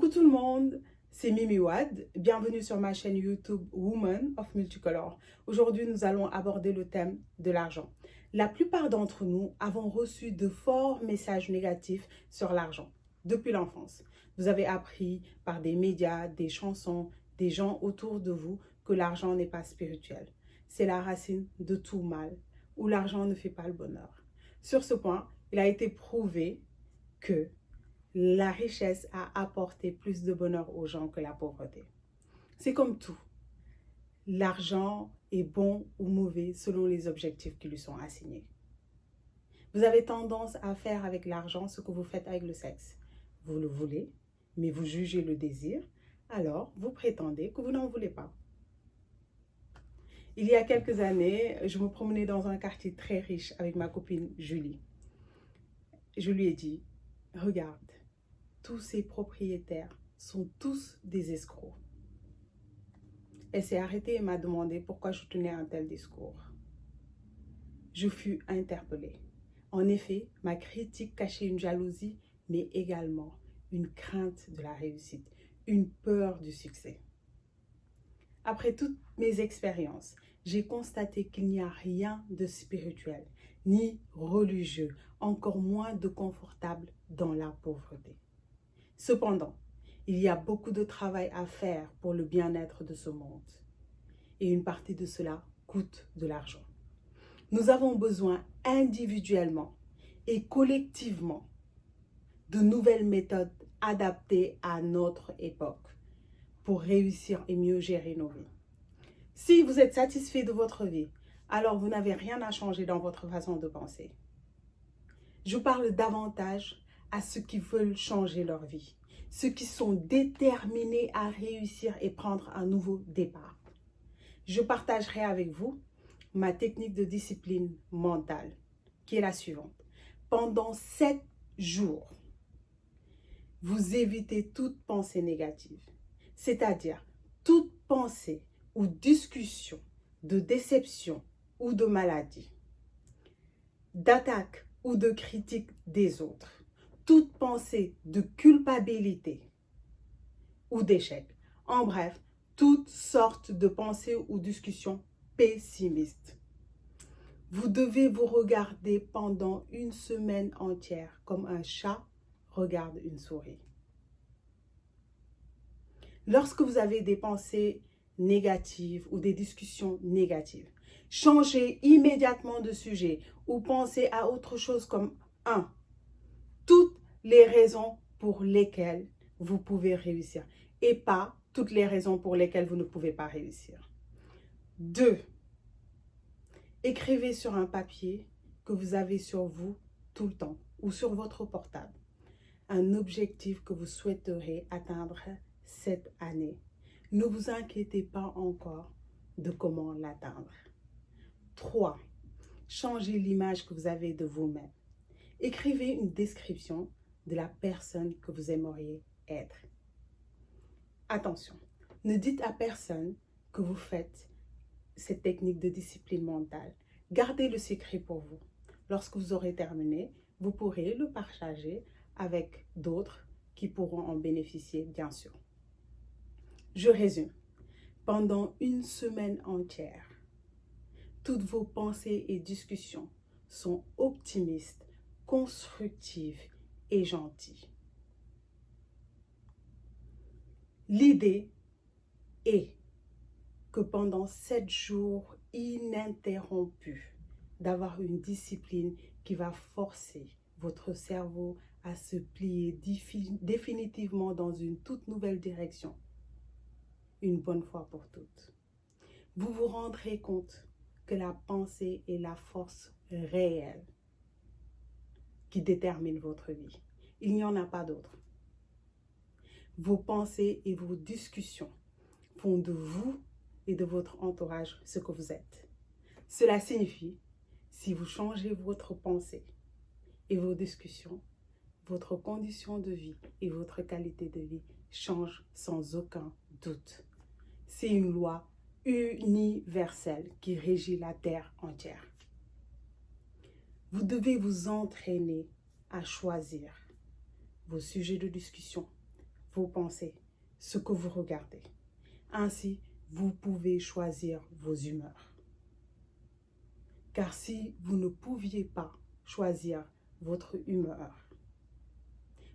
Coucou tout le monde, c'est Mimi Wad. Bienvenue sur ma chaîne YouTube Woman of Multicolor. Aujourd'hui, nous allons aborder le thème de l'argent. La plupart d'entre nous avons reçu de forts messages négatifs sur l'argent depuis l'enfance. Vous avez appris par des médias, des chansons, des gens autour de vous que l'argent n'est pas spirituel. C'est la racine de tout mal, où l'argent ne fait pas le bonheur. Sur ce point, il a été prouvé que la richesse a apporté plus de bonheur aux gens que la pauvreté. C'est comme tout. L'argent est bon ou mauvais selon les objectifs qui lui sont assignés. Vous avez tendance à faire avec l'argent ce que vous faites avec le sexe. Vous le voulez, mais vous jugez le désir, alors vous prétendez que vous n'en voulez pas. Il y a quelques années, je me promenais dans un quartier très riche avec ma copine Julie. Je lui ai dit, regarde, tous ces propriétaires sont tous des escrocs. Elle s'est arrêtée et m'a demandé pourquoi je tenais un tel discours. Je fus interpellée. En effet, ma critique cachait une jalousie, mais également une crainte de la réussite, une peur du succès. Après toutes mes expériences, j'ai constaté qu'il n'y a rien de spirituel, ni religieux, encore moins de confortable dans la pauvreté. Cependant, il y a beaucoup de travail à faire pour le bien-être de ce monde. Et une partie de cela coûte de l'argent. Nous avons besoin individuellement et collectivement de nouvelles méthodes adaptées à notre époque pour réussir et mieux gérer nos vies. Si vous êtes satisfait de votre vie, alors vous n'avez rien à changer dans votre façon de penser. Je parle davantage à ceux qui veulent changer leur vie, ceux qui sont déterminés à réussir et prendre un nouveau départ. Je partagerai avec vous ma technique de discipline mentale, qui est la suivante. Pendant 7 jours, vous évitez toute pensée négative, c'est-à-dire toute pensée ou discussion de déception ou de maladie, d'attaque ou de critique des autres, toute pensée de culpabilité ou d'échec. En bref, toutes sortes de pensées ou discussions pessimistes. Vous devez vous regarder pendant une semaine entière comme un chat regarde une souris. Lorsque vous avez des pensées négatives ou des discussions négatives, changez immédiatement de sujet ou pensez à autre chose comme 1. Toutes les raisons pour lesquelles vous pouvez réussir et pas toutes les raisons pour lesquelles vous ne pouvez pas réussir. 2. Écrivez sur un papier que vous avez sur vous tout le temps ou sur votre portable un objectif que vous souhaiteriez atteindre cette année. Ne vous inquiétez pas encore de comment l'atteindre. 3. Changez l'image que vous avez de vous-même. Écrivez une description de la personne que vous aimeriez être. Attention, ne dites à personne que vous faites cette technique de discipline mentale. Gardez le secret pour vous. Lorsque vous aurez terminé, vous pourrez le partager avec d'autres qui pourront en bénéficier, bien sûr. Je résume. Pendant une semaine entière, toutes vos pensées et discussions sont optimistes, constructives et gentilles. L'idée est que pendant 7 jours ininterrompus, d'avoir une discipline qui va forcer votre cerveau à se plier définitivement dans une toute nouvelle direction, une bonne fois pour toutes. Vous vous rendrez compte que la pensée est la force réelle qui détermine votre vie. Il n'y en a pas d'autre. Vos pensées et vos discussions font de vous et de votre entourage ce que vous êtes. Cela signifie, si vous changez votre pensée et vos discussions, votre condition de vie et votre qualité de vie changent sans aucun doute. C'est une loi universelle qui régit la terre entière. Vous devez vous entraîner à choisir vos sujets de discussion, vos pensées, ce que vous regardez. Ainsi, vous pouvez choisir vos humeurs. Car si vous ne pouviez pas choisir votre humeur,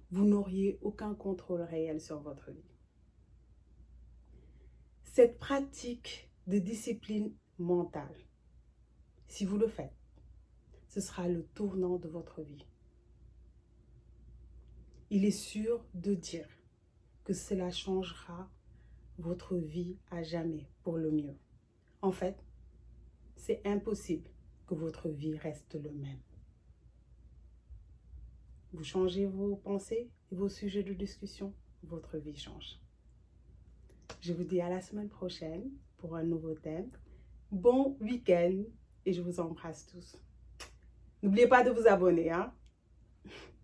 vous n'auriez aucun contrôle réel sur votre vie. Cette pratique de discipline mentale, si vous le faites, ce sera le tournant de votre vie. Il est sûr de dire que cela changera votre vie à jamais pour le mieux. En fait, c'est impossible que votre vie reste le même. Vous changez vos pensées et vos sujets de discussion, votre vie change. Je vous dis à la semaine prochaine pour un nouveau thème. Bon week-end et je vous embrasse tous. N'oubliez pas de vous abonner, hein?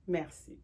Merci.